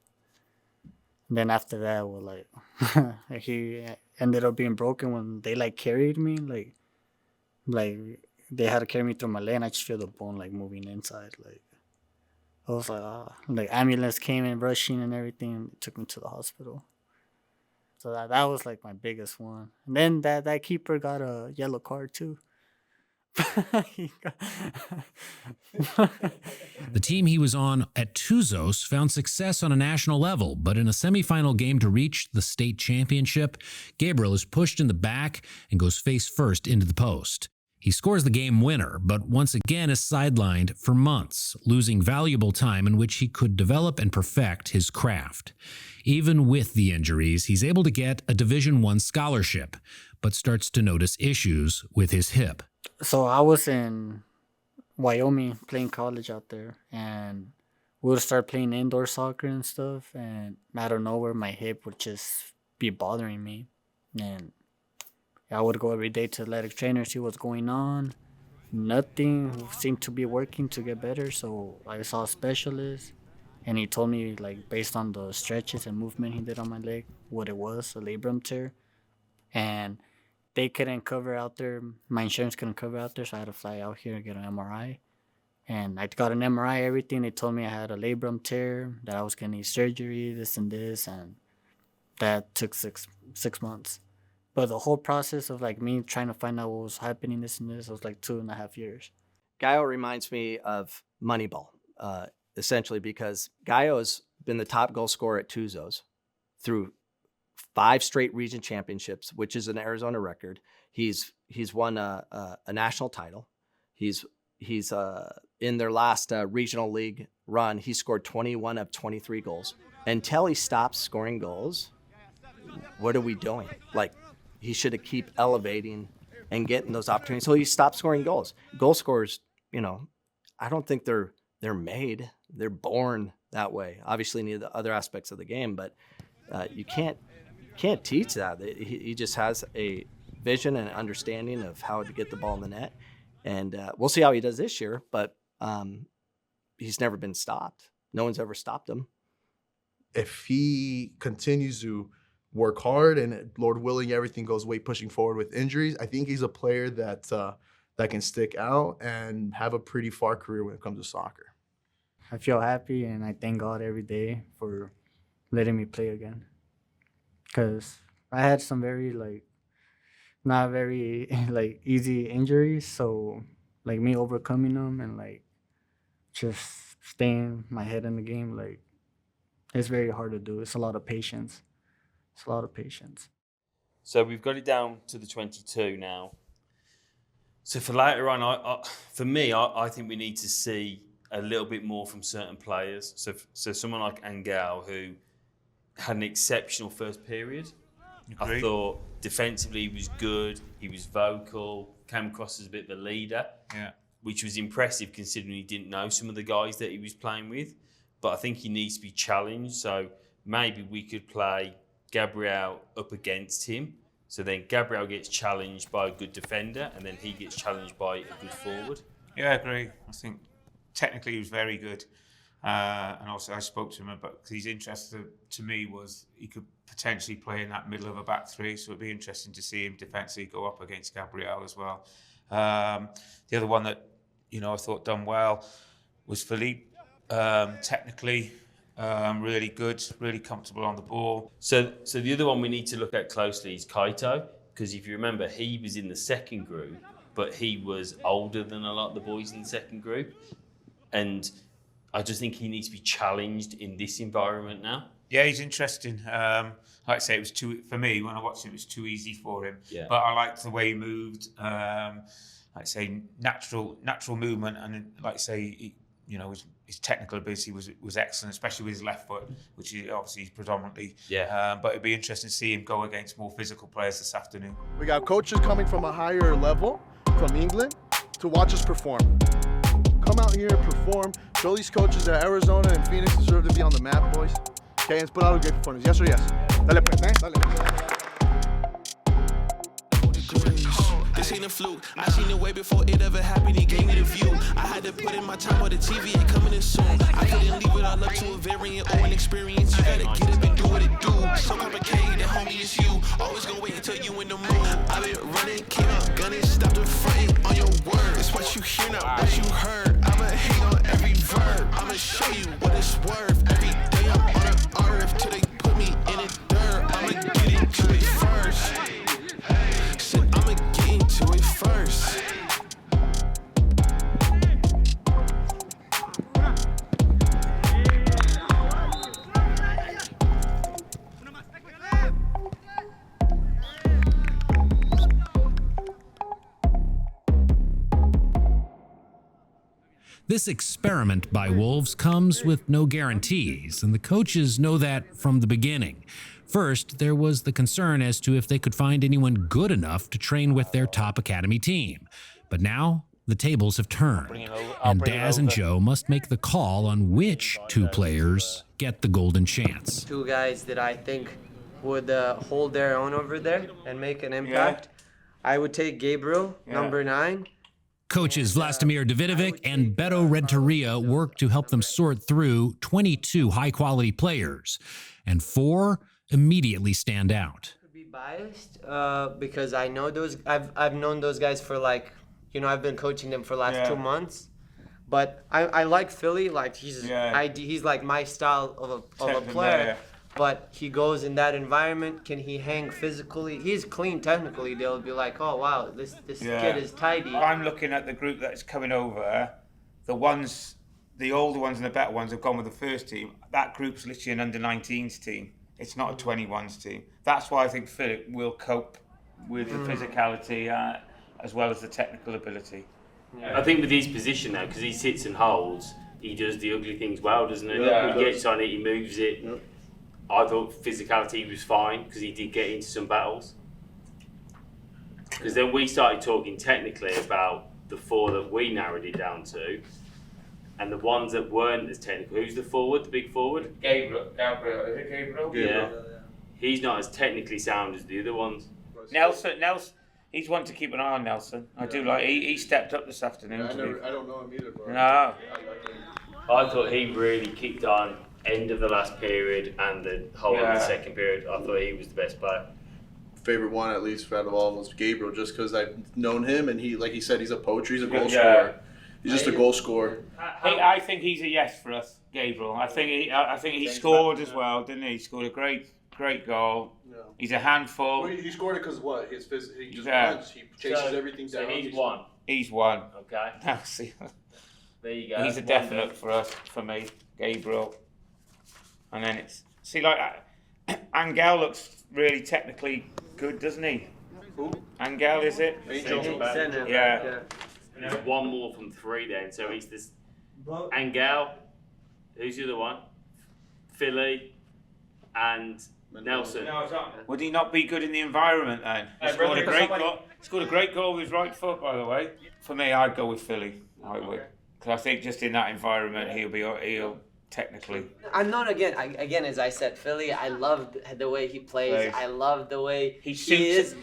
And then after that, well, like he ended up being broken when they like carried me, like they had to carry me through my leg, and I just feel the bone like moving inside. Like I was like, like ambulance came in rushing and everything, took me to the hospital. So that was like my biggest one. And then that keeper got a yellow card too. The team he was on at Tuzos found success on a national level, but in a semifinal game to reach the state championship, Gabriel is pushed in the back and goes face first into the post. He scores the game winner, but once again is sidelined for months, losing valuable time in which he could develop and perfect his craft. Even with the injuries, he's able to get a Division I scholarship, but starts to notice issues with his hip. So I was in Wyoming playing college out there, and we would start playing indoor soccer and stuff, and out of nowhere my hip would just be bothering me, and I would go every day to athletic trainer, see what's going on. Nothing seemed to be working to get better, so I saw a specialist, and he told me, like, based on the stretches and movement he did on my leg, what it was, a labrum tear. And they couldn't cover out there, my insurance couldn't cover out there, so I had to fly out here and get an MRI. And I got an MRI, everything. They told me I had a labrum tear, that I was going to need surgery, this and this, and that took six months. But the whole process of like me trying to find out what was happening, this and this, was like 2.5 years. Gallo reminds me of Moneyball, essentially, because Gallo's been the top goal scorer at Tuzos through 5 straight region championships, which is an Arizona record. He's won a national title. He's in their last regional league run, he scored 21 of 23 goals. Until he stops scoring goals, what are we doing? Like, he should keep elevating and getting those opportunities. So he stopped scoring goals. Goal scorers, I don't think they're made. They're born that way. Obviously, need the other aspects of the game, but you can't teach that. He just has a vision and understanding of how to get the ball in the net. And we'll see how he does this year, but he's never been stopped. No one's ever stopped him. If he continues to work hard and, Lord willing, everything goes way pushing forward with injuries, I think he's a player that can stick out and have a pretty far career when it comes to soccer. I feel happy, and I thank God every day for letting me play again. Because I had some very, not very, easy injuries. So, me overcoming them and, just staying my head in the game, it's very hard to do. It's a lot of patience. It's a lot of patience. So we've got it down to the 22 now. So for later on, I think we need to see a little bit more from certain players. So someone like Angel, who had an exceptional first period. Agreed. I thought defensively he was good. He was vocal. Came across as a bit of a leader. Yeah. Which was impressive considering he didn't know some of the guys that he was playing with. but I think he needs to be challenged. So maybe we could play Gabriel up against him. So then Gabriel gets challenged by a good defender, and then he gets challenged by a good forward. Yeah, I agree. I think technically he was very good. And also I spoke to him about, because he's interested to me was he could potentially play in that middle of a back three. So it'd be interesting to see him defensively go up against Gabriel as well. The other one that, you know, I thought done well was Philippe. Technically, really good, really comfortable on the ball. So the other one we need to look at closely is Kaito, because if you remember, he was in the second group, but he was older than a lot of the boys in the second group. And I just think he needs to be challenged in this environment now. Yeah, he's interesting. Like I say, it was for me, when I watched him, it was too easy for him. Yeah. But I liked the way he moved. Like I say, natural movement, and like I say, his technical ability was excellent, especially with his left foot, which is obviously predominantly. Yeah. But it'd be interesting to see him go against more physical players this afternoon. We got coaches coming from a higher level, from England, to watch us perform. Come out here, perform, show these coaches that Arizona and Phoenix deserve to be on the map, boys. Okay, let's put out a great performance. Yes or yes? Dale pues, dale. This ain't a fluke. I seen it way before it ever happened. He gave me the view. I had to put in my time on the TV. Ain't coming in soon. I couldn't leave it all up to a variant or an experience. You gotta get up and do what it do. So complicated, homie, it's you. Always gonna wait until you in the mood. I've been running, came out gunning, stopped the fronting on your word. It's what you hear, not what you heard. I'ma hang on every verb. I'ma show you what it's worth. Every day I'm on the earth till they put me in the dirt. I'ma get into it first. Said I'ma get into it first. This experiment by Wolves comes with no guarantees, and the coaches know that from the beginning. First, there was the concern as to if they could find anyone good enough to train with their top academy team. But now, the tables have turned, and Daz and Joe must make the call on which two players get the golden chance. Two guys that I think would hold their own over there and make an impact. I would take Gabriel, number 9. Coaches Vlastimir Davidovic and Beto Renteria work to help them sort through 22 high-quality players, and 4 immediately stand out. Be biased because I know those. I've known those guys for I've been coaching them for the last 2 months. But I like Philly. Like he's like my style of a player. But he goes in that environment. Can he hang physically? He's clean technically. They'll be like, oh wow, this kid is tidy. I'm looking at the group that's coming over. The older ones and the better ones have gone with the first team. That group's literally an under-19s team. It's not a 21s team. That's why I think Philip will cope with the physicality as well as the technical ability. I think with his position now, because he sits and holds, he does the ugly things well, doesn't he? Yeah, he gets on it, he moves it. Yep. I thought physicality was fine because he did get into some battles. Because then we started talking technically about the 4 that we narrowed it down to, and the ones that weren't as technical. Who's the forward, the big forward? Gabriel. Is it Gabriel? Yeah. He's not as technically sound as the other ones. Nelson, he's one to keep an eye on. Nelson, I do like. He stepped up this afternoon. I don't know him either, bro. No. I thought he really kicked on end of the last period and the whole of the second period. I thought he was the best player. Favorite one, at least out of all of them, was Gabriel, just because I've known him, and he, like he said, he's a poacher. He's a goal scorer. He's just a goal scorer. I think he's a yes for us, Gabriel. I think he scored as well, didn't he? He scored a great goal. Yeah. He's a handful. Well, he scored it because what? He just runs. He chases everything down. He's one. He's one. Okay. There you go. He's a definite for me, Gabriel. And then Angel looks really technically good, doesn't he? Who? Angel, is it? Yeah. There's one more from 3 then, so it's this Angel, who's the other one? Philly and Nelson. Would he not be good in the environment then? He scored a great goal. Scored a great goal with his right foot, by the way. For me, I'd go with Philly. I would, because I think just in that environment, technically. I'm not again as I said, Philly. I love the way he plays. I love the way he is.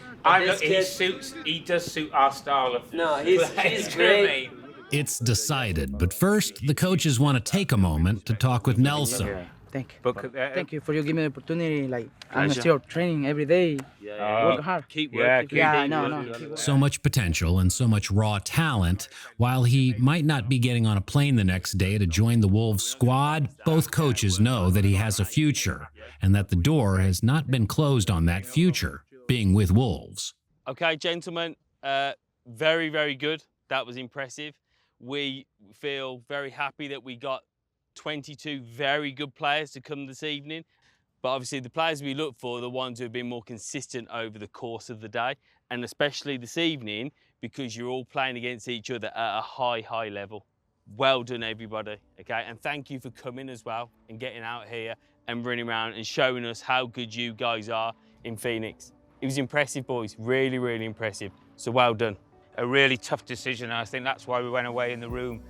He does suit our style of No, he's great. It's decided, but first, the coaches want to take a moment to talk with Nelson. Thank you for you giving me the opportunity. Like, I'm still training every day. Work hard. Keep working. So much potential and so much raw talent. While he might not be getting on a plane the next day to join the Wolves squad, both coaches know that he has a future and that the door has not been closed on that future, being with Wolves. Okay, gentlemen, very, very good. That was impressive. We feel very happy that we got 22 very good players to come this evening. But obviously the players we look for are the ones who have been more consistent over the course of the day, and especially this evening because you're all playing against each other at a high level. Well done, everybody, okay? And thank you for coming as well and getting out here and running around and showing us how good you guys are in Phoenix. It was impressive, boys, really, really impressive. So well done. A really tough decision, and I think that's why we went away in the room.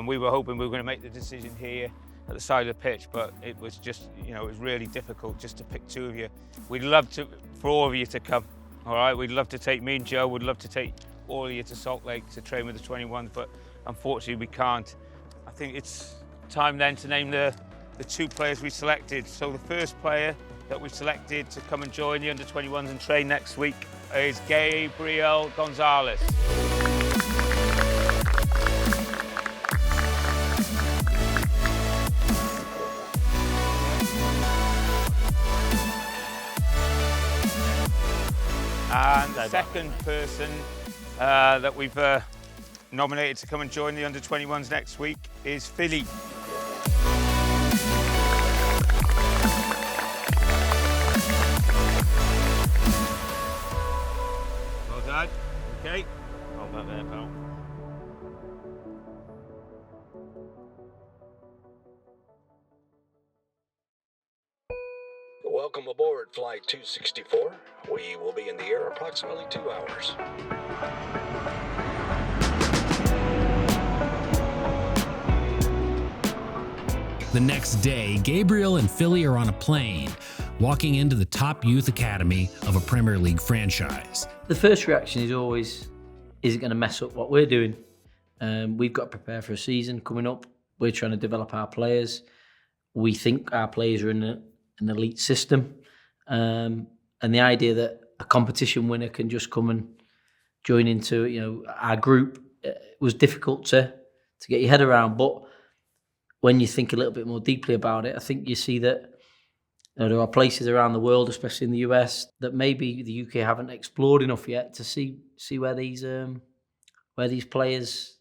We were hoping we were going to make the decision here at the side of the pitch, but it was just, it was really difficult just to pick two of you. We'd love for all of you to come, all right? We'd love to take, me and Joe would love to take all of you to Salt Lake to train with the 21s, but unfortunately we can't. I think it's time then to name the two players we selected. So the first player that we've selected to come and join the under-21s and train next week is Gabriel Gonzalez. And the second person that we've nominated to come and join the under-21s next week is Philly. Well done. Okay. Hold that there, pal. Welcome aboard Flight 264. We will be in the air approximately 2 hours. The next day, Gabriel and Philly are on a plane, walking into the top youth academy of a Premier League franchise. The first reaction is always, is it going to mess up what we're doing? We've got to prepare for a season coming up. We're trying to develop our players. We think our players are in an elite system. And the idea that a competition winner can just come and join into our group was difficult to get your head around. But when you think a little bit more deeply about it, I think you see that there are places around the world, especially in the US, that maybe the UK haven't explored enough yet to see where these players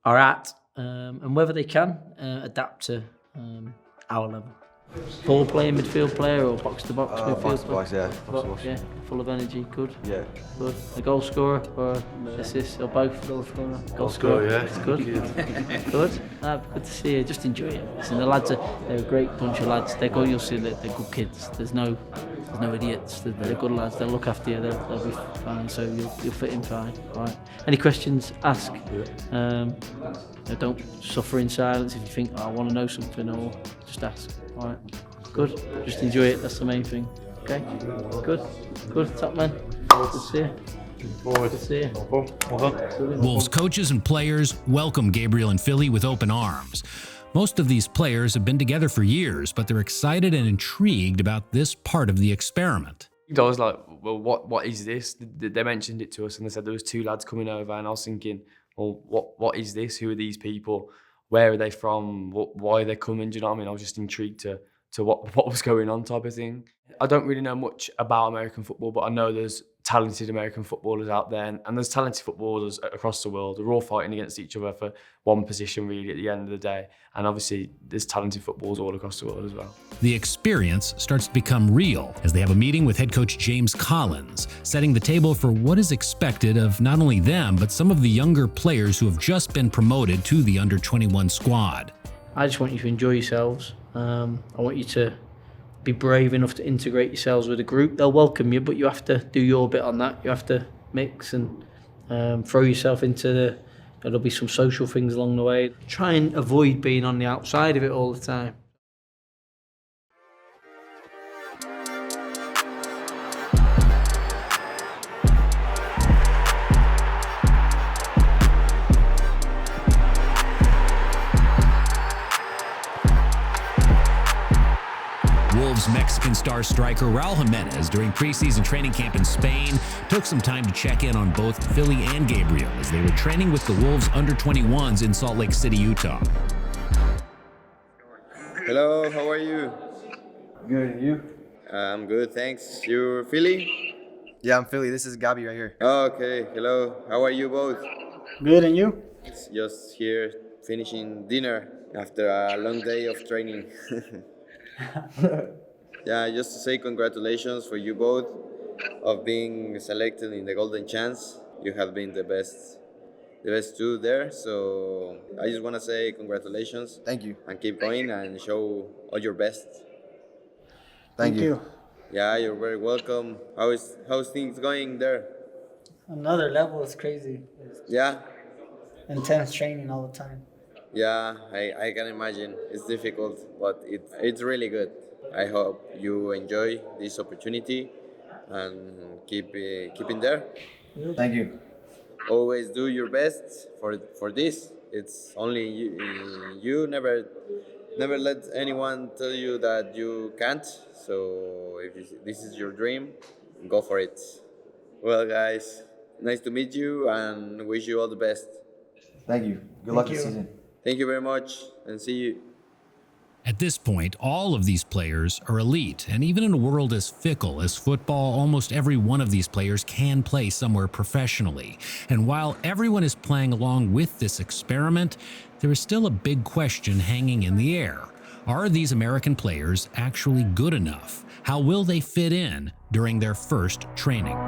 are at and whether they can adapt to our level. Ball playing midfield player or box to box midfield box to box, yeah. Box, yeah. Full of energy, good. Yeah. Good. A goal scorer or assist or both? Goal scorer. Yeah. It's good. Good. Good to see you. Just enjoy it. Listen, the lads they're a great bunch of lads. You'll see that they're good kids. There's no idiots. They're good lads. They'll look after you. They'll be fine. So you'll fit in fine. All right. Any questions? Ask. Don't suffer in silence if you think, I want to know something, or just ask. All right, good. Just enjoy it. That's the main thing. Okay, good. Top man. Good to see you. Good to see you. Wolves coaches and players welcome Gabriel and Philly with open arms. Most of these players have been together for years, but they're excited and intrigued about this part of the experiment. I was like, well, what is this? They mentioned it to us and they said there was two lads coming over, and I was thinking, well, what is this? Who are these people? Where are they from? Why are they coming? Do you know what I mean? I was just intrigued to what was going on, type of thing. I don't really know much about American football, but I know there's talented American footballers out there, and there's talented footballers across the world. They're all fighting against each other for one position, really, at the end of the day. And obviously, there's talented footballers all across the world as well. The experience starts to become real as they have a meeting with head coach James Collins, setting the table for what is expected of not only them, but some of the younger players who have just been promoted to the under-21 squad. I just want you to enjoy yourselves. I want you to be brave enough to integrate yourselves with a group. They'll welcome you, but you have to do your bit on that. You have to mix and throw yourself into There'll be some social things along the way. Try and avoid being on the outside of it all the time. Wolves Mexican star striker Raul Jimenez, during preseason training camp in Spain, took some time to check in on both Philly and Gabriel as they were training with the Wolves under-21s in Salt Lake City, Utah. Hello, how are you? Good, and you? I'm good, thanks. You're Philly? Yeah, I'm Philly. This is Gabi right here. Okay, hello. How are you both? Good, and you? It's just here finishing dinner after a long day of training. Yeah, just to say congratulations for you both of being selected in the Golden Chance. You have been the best two there. So I just want to say congratulations. Thank you. And keep going and show all your best. Thank you. Yeah, you're very welcome. How's things going there? Another level is crazy. Yeah. Intense training all the time. Yeah, I can imagine. It's difficult, but it's really good. I hope you enjoy this opportunity and keep in there. Thank you. Always do your best for this. It's only you never let anyone tell you that you can't. So if this is your dream, go for it. Well, guys, nice to meet you and wish you all the best. Thank you. Good luck this season. Thank you very much and see you. At this point, all of these players are elite, and even in a world as fickle as football, almost every one of these players can play somewhere professionally. And while everyone is playing along with this experiment, there is still a big question hanging in the air. Are these American players actually good enough? How will they fit in during their first training?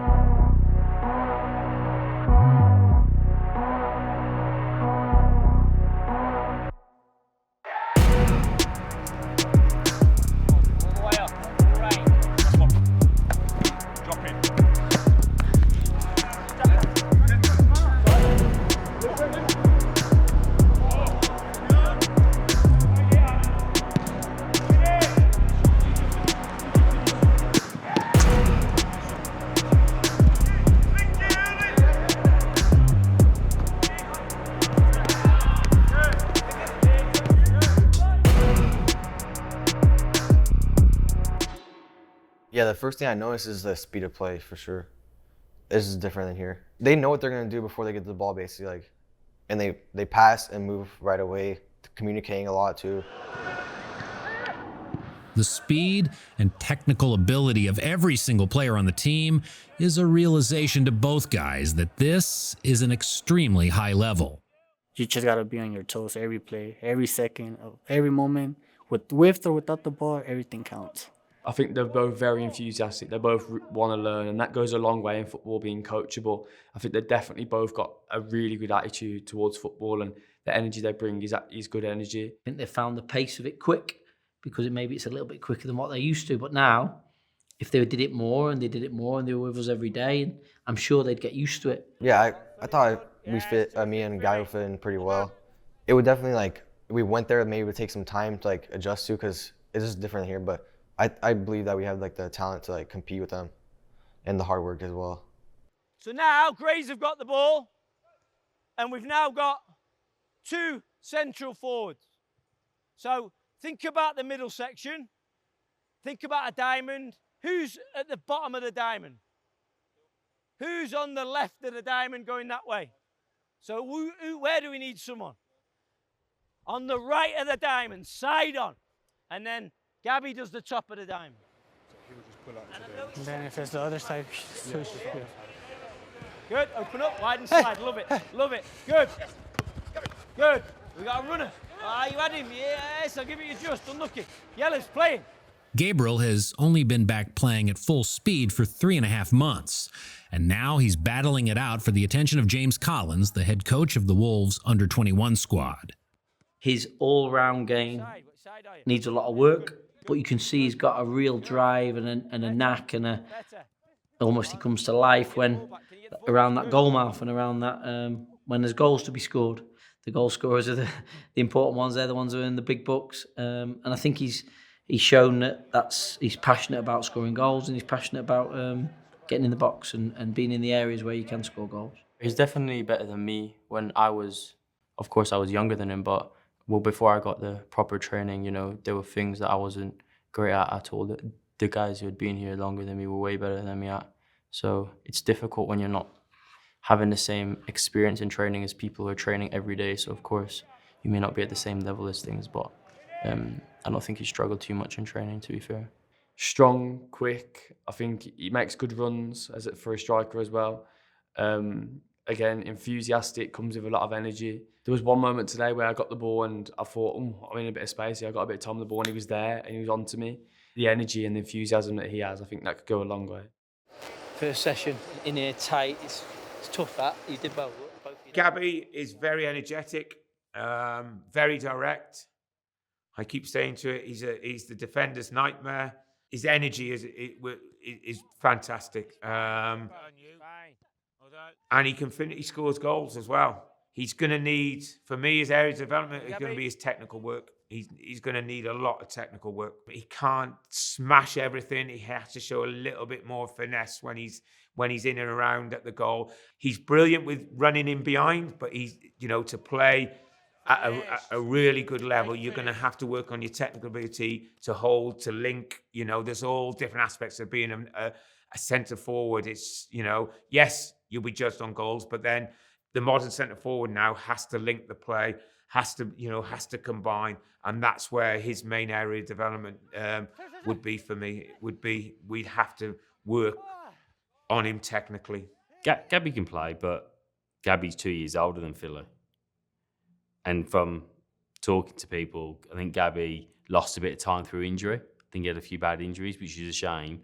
Yeah, the first thing I noticed is the speed of play for sure. This is different than here. They know what they're gonna do before they get the ball, basically, and they pass and move right away, communicating a lot too. The speed and technical ability of every single player on the team is a realization to both guys that this is an extremely high level. You just gotta be on your toes every play, every second of every moment. With or without the ball, everything counts. I think they're both very enthusiastic. They both want to learn, and that goes a long way in football, being coachable. I think they definitely both got a really good attitude towards football, and the energy they bring is good energy. I think they found the pace of it quick, because maybe it's a little bit quicker than what they used to. But now, if they did it more and they were with us every day, and I'm sure they'd get used to it. Yeah, I thought me and Guy would fit in pretty well. It would definitely, we went there, maybe it would take some time to adjust to, because it's just different here, but I believe that we have the talent to compete with them and the hard work as well. So now Grays have got the ball, and we've now got two central forwards. So think about the middle section. Think about a diamond. Who's at the bottom of the diamond? Who's on the left of the diamond going that way? So where do we need someone? On the right of the diamond, side on. And then Gabby does the top of the diamond. And then if it's the other side, Good, open up, wide and slide, love it, love it, good. Good, we got a runner. You had him, yes, I'll give it you just, unlucky. Yellow's playing. Gabriel has only been back playing at full speed for 3.5 months, and now he's battling it out for the attention of James Collins, the head coach of the Wolves under-21 squad. His all-round game needs a lot of work, but you can see he's got a real drive and a knack almost he comes to life when around that goal mouth and around that when there's goals to be scored, the goal scorers are the important ones. They're the ones who are in the big books. And I think he's shown that he's passionate about scoring goals, and he's passionate about getting in the box and being in the areas where you can score goals. He's definitely better than me. When I was, of course, I was younger than him, but before I got the proper training, you know, there were things that I wasn't great at all. The guys who had been here longer than me were way better than me at. So it's difficult when you're not having the same experience in training as people who are training every day. So of course, you may not be at the same level as things, but I don't think he struggled too much in training, to be fair. Strong, quick. I think he makes good runs for a striker as well. Again, enthusiastic, comes with a lot of energy. There was one moment today where I got the ball and I thought, I'm in a bit of space here. I got a bit of time on the ball and he was there and he was on to me. The energy and the enthusiasm that he has, I think that could go a long way. First session in here tight. It's tough that. You did well. Gabby is very energetic, very direct. I keep saying to it, he's the defender's nightmare. His energy is fantastic. And he can finish. He scores goals as well. He's going to need, for me, his area of development is going to be his technical work. He's going to need a lot of technical work. He can't smash everything. He has to show a little bit more finesse when he's in and around at the goal. He's brilliant with running in behind, but to play at a really good level, you're going to have to work on your technical ability to hold, to link. There's all different aspects of being a centre forward. It's, yes, you'll be judged on goals, but then the modern centre forward now has to link the play, has to combine, and that's where his main area of development would be for me. We'd have to work on him technically. Gabby can play, but Gabby's 2 years older than Philly. And from talking to people, I think Gabby lost a bit of time through injury. I think he had a few bad injuries, which is a shame.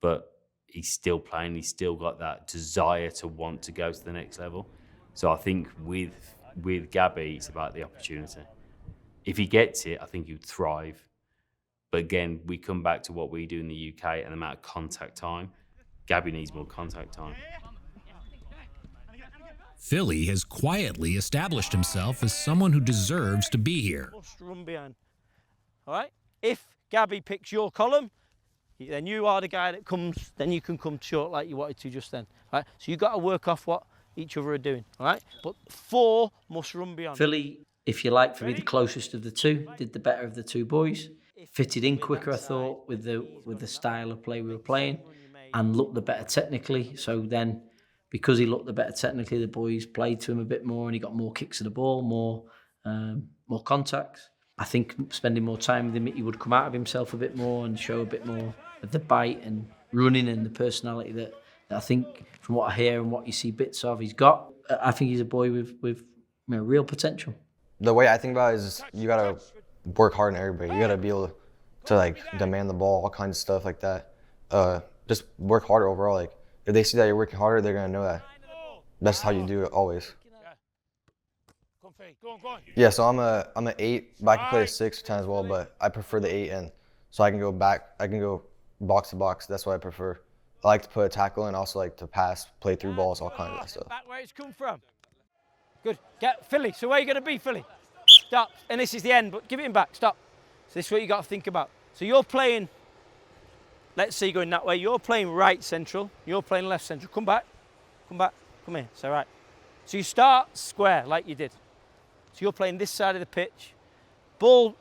But he's still playing. He's still got that desire to want to go to the next level. So I think with Gabby, it's about the opportunity. If he gets it, I think he would thrive. But again, we come back to what we do in the UK and the amount of contact time. Gabby needs more contact time. Philly has quietly established himself as someone who deserves to be here. Must run behind. All right? If Gabby picks your column, then you are the guy that comes, then you can come short like you wanted to just then. All right? So you've got to work off what each other are doing. All right? But 4 must run beyond. Philly, if you like, for me, the closest of the two, did the better of the two boys. Fitted in quicker, I thought, with the style of play we were playing, and looked the better technically. So then, because he looked the better technically, the boys played to him a bit more, and he got more kicks of the ball, more contacts. I think spending more time with him, he would come out of himself a bit more and show a bit more of the bite and running and the personality that I think, from what I hear and what you see bits of, he's got. I think he's a boy with real potential. The way I think about it is you gotta work hard in everybody. You gotta be able to demand the ball, all kinds of stuff like that. Just work harder overall. Like, if they see that you're working harder, they're gonna know that. That's how you do it always. Yeah, so I'm an 8, but I can play a 6 or 10 as well, but I prefer the 8 end. So I can go back, I can go box to box. That's what I prefer. I like to put a tackle and also like to pass, play through balls, all kinds of that stuff. Back where it's come from. Good. Get Philly. So where are you going to be, Philly? Stop. And this is the end, but give it him back. Stop. So this is what you got to think about. So you're playing, let's say you're going that way. You're playing right central. You're playing left central. Come back. Come back. Come here. So right. So you start square like you did. So you're playing this side of the pitch. Ball,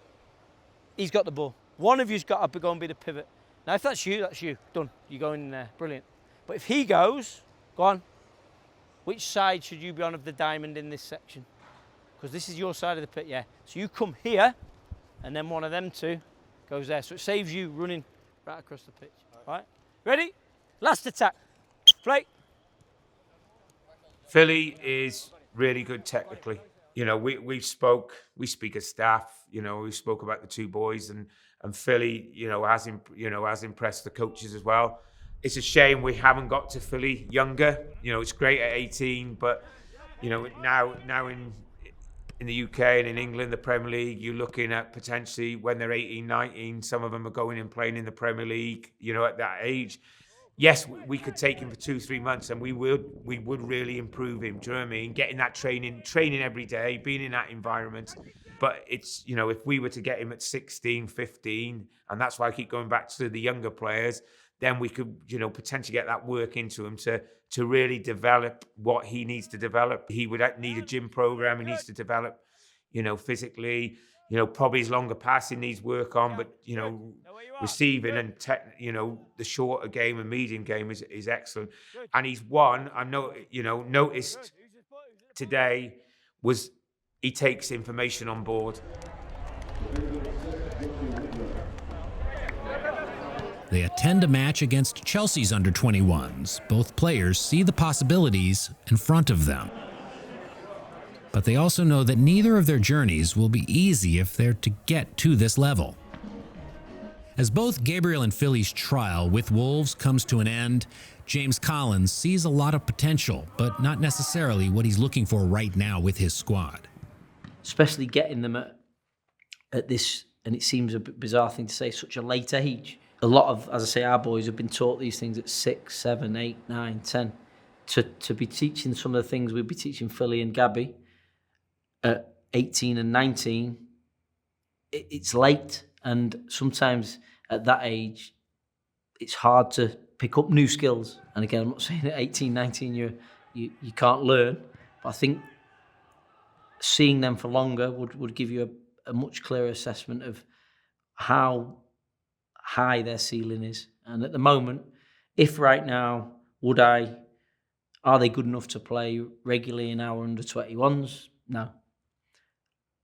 he's got the ball. One of you's got to go and be the pivot. Now, if that's you, that's you. Done. You're going in there. Brilliant. But if he goes, go on. Which side should you be on of the diamond in this section? Because this is your side of the pit, yeah. So you come here, and then one of them two goes there. So it saves you running right across the pitch. All right? Ready? Last attack. Play. Philly is really good technically. We speak as staff. We spoke about the two boys, and Philly, has impressed the coaches as well. It's a shame we haven't got to Philly younger. It's great at 18, but now in the UK and in England, the Premier League, you're looking at potentially when they're 18, 19, some of them are going and playing in the Premier League. At that age, yes, we could take him for 2-3 months and we would really improve him. Do you know what I mean? Getting that training every day, being in that environment. But it's, you know, if we were to get him at 16, 15, and that's why I keep going back to the younger players, then we could, you know, potentially get that work into him to really develop what he needs to develop. He would need a gym program. He needs to develop, you know, physically. You know, probably his longer passing needs work on, but, you know, receiving and, you know, the shorter game and medium game is excellent. And he's one, I know, you know, noticed today was he takes information on board. They attend a match against Chelsea's under-21s. Both players see the possibilities in front of them. But they also know that neither of their journeys will be easy if they're to get to this level. As both Gabriel and Philly's trial with Wolves comes to an end, James Collins sees a lot of potential, but not necessarily what he's looking for right now with his squad. Especially getting them at this, and it seems a bit bizarre thing to say, such a late age. A lot of, as I say, our boys have been taught these things at 6, 7, 8, 9, 10. To be teaching some of the things we'd be teaching Philly and Gabby at 18 and 19, it's late. And sometimes at that age, it's hard to pick up new skills. And again, I'm not saying at 18, 19 you can't learn, but I think seeing them for longer would give you a much clearer assessment of how high their ceiling is. And at the moment, if right now, are they good enough to play regularly in our under-21s? No.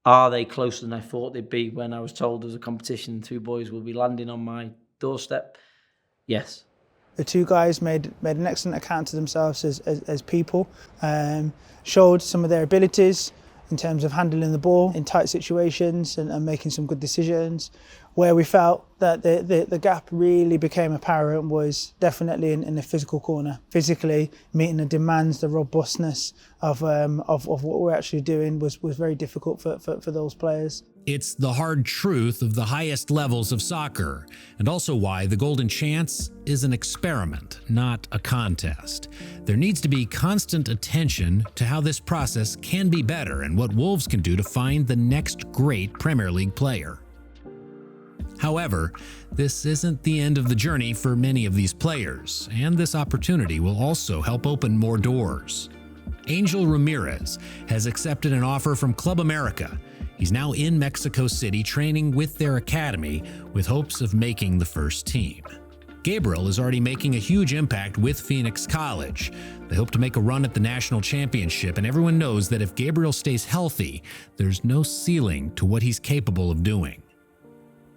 Are they closer than I thought they'd be when I was told there's a competition 2 boys will be landing on my doorstep? Yes. The 2 guys made an excellent account of themselves as people, showed some of their abilities in terms of handling the ball in tight situations and making some good decisions. Where we felt that the gap really became apparent was definitely in the physical corner. Physically meeting the demands, the robustness of what we're actually doing was very difficult for those players. It's the hard truth of the highest levels of soccer, and also why the Golden Chance is an experiment, not a contest. There needs to be constant attention to how this process can be better and what Wolves can do to find the next great Premier League player. However, this isn't the end of the journey for many of these players, and this opportunity will also help open more doors. Angel Ramirez has accepted an offer from Club America. He's now in Mexico City training with their academy with hopes of making the first team. Gabriel is already making a huge impact with Phoenix College. They hope to make a run at the national championship, and everyone knows that if Gabriel stays healthy, there's no ceiling to what he's capable of doing.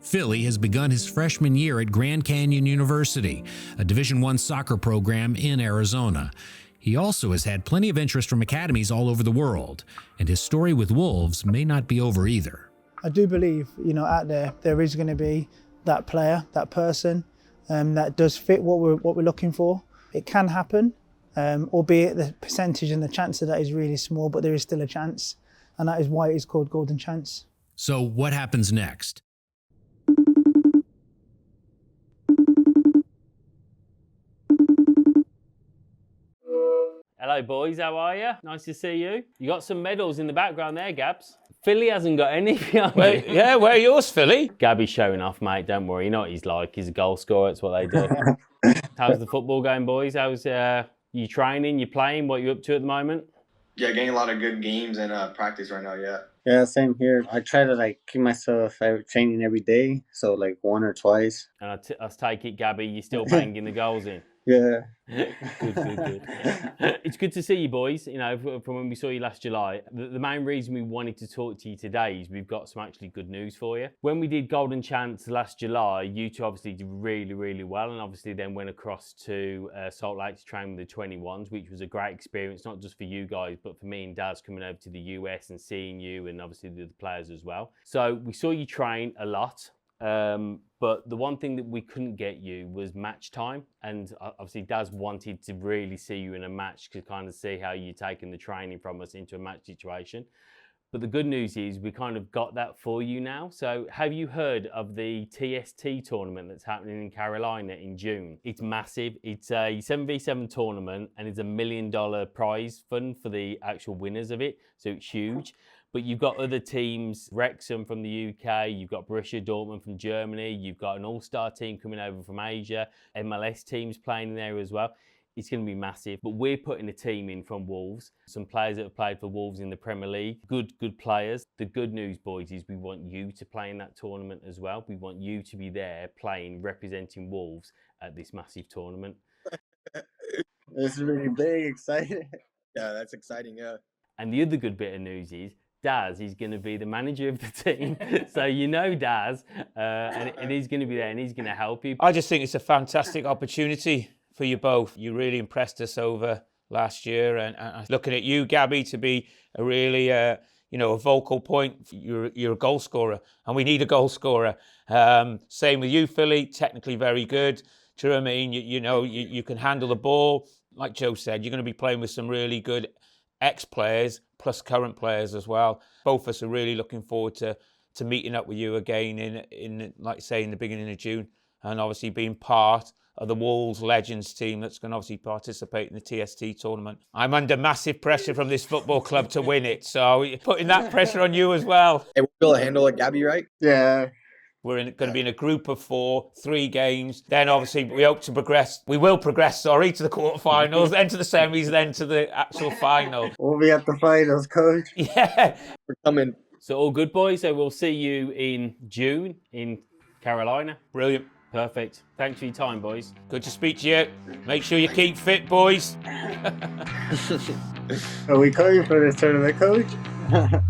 Philly has begun his freshman year at Grand Canyon University, a Division I soccer program in Arizona. He also has had plenty of interest from academies all over the world, and his story with Wolves may not be over either. I do believe, out there is going to be that player, that person that does fit what we're looking for. It can happen, albeit the percentage and the chance of that is really small, but there is still a chance, and that is why it is called Golden Chance. So what happens next? Hello boys, how are you? Nice to see you. You got some medals in the background there, Gabs. Philly hasn't got any. Where are yours, Philly? Gabby's showing off, mate, don't worry. You know what he's like, he's a goal scorer, that's what they do. How's the football going, boys? How's you training, you playing, what are you up to at the moment? Yeah, getting a lot of good games and practice right now, yeah. Yeah, same here. I try to keep myself training every day, so 1 or twice. And I take it, Gabby, you're still banging the goals in. Yeah. Good. It's good to see you boys, from when we saw you last July. The main reason we wanted to talk to you today is we've got some actually good news for you. When we did Golden Chance last July, you two obviously did really, really well, and obviously then went across to Salt Lake to train with the 21s, which was a great experience, not just for you guys, but for me and Daz coming over to the US and seeing you and obviously the players as well. So we saw you train a lot. But the one thing that we couldn't get you was match time, and obviously Daz wanted to really see you in a match to kind of see how you're taking the training from us into a match situation. But the good news is we kind of got that for you now. So have you heard of the TST tournament that's happening in Carolina in June? It's massive. It's a 7v7 tournament and it's $1 million prize fund for the actual winners of it. So it's huge. But you've got other teams, Wrexham from the UK, you've got Borussia Dortmund from Germany, you've got an all-star team coming over from Asia, MLS teams playing there as well. It's going to be massive, but we're putting a team in from Wolves, some players that have played for Wolves in the Premier League, good players. The good news, boys, is we want you to play in that tournament as well. We want you to be there playing, representing Wolves at this massive tournament. This is really big, exciting. Yeah, that's exciting, yeah. And the other good bit of news is Daz is going to be the manager of the team. So you know Daz, and he's going to be there and he's going to help you. I just think it's a fantastic opportunity for you both. You really impressed us over last year, and looking at you, Gabby, to be a really, a vocal point. You're a goal scorer, and we need a goal scorer. Same with you, Philly. Technically very good. Do you know what I mean? You can handle the ball. Like Joe said, you're going to be playing with some really good ex-players plus current players as well. Both of us are really looking forward to meeting up with you again in like say in the beginning of June, and obviously being part of the Wolves Legends team that's going to obviously participate in the TST tournament. I'm under massive pressure from this football club to win it, so putting that pressure on you as well. Hey, we'll handle it, Gabby, right? Yeah. We're going to be in a group of 4, 3 games. Then obviously we hope to progress. We will progress, to the quarterfinals, then to the semis, then to the actual final. We'll be at the finals, coach. Yeah. We're coming. So all good, boys. So we'll see you in June in Carolina. Brilliant. Perfect. Thanks for your time, boys. Good to speak to you. Make sure you keep fit, boys. Are we coming for this tournament, coach?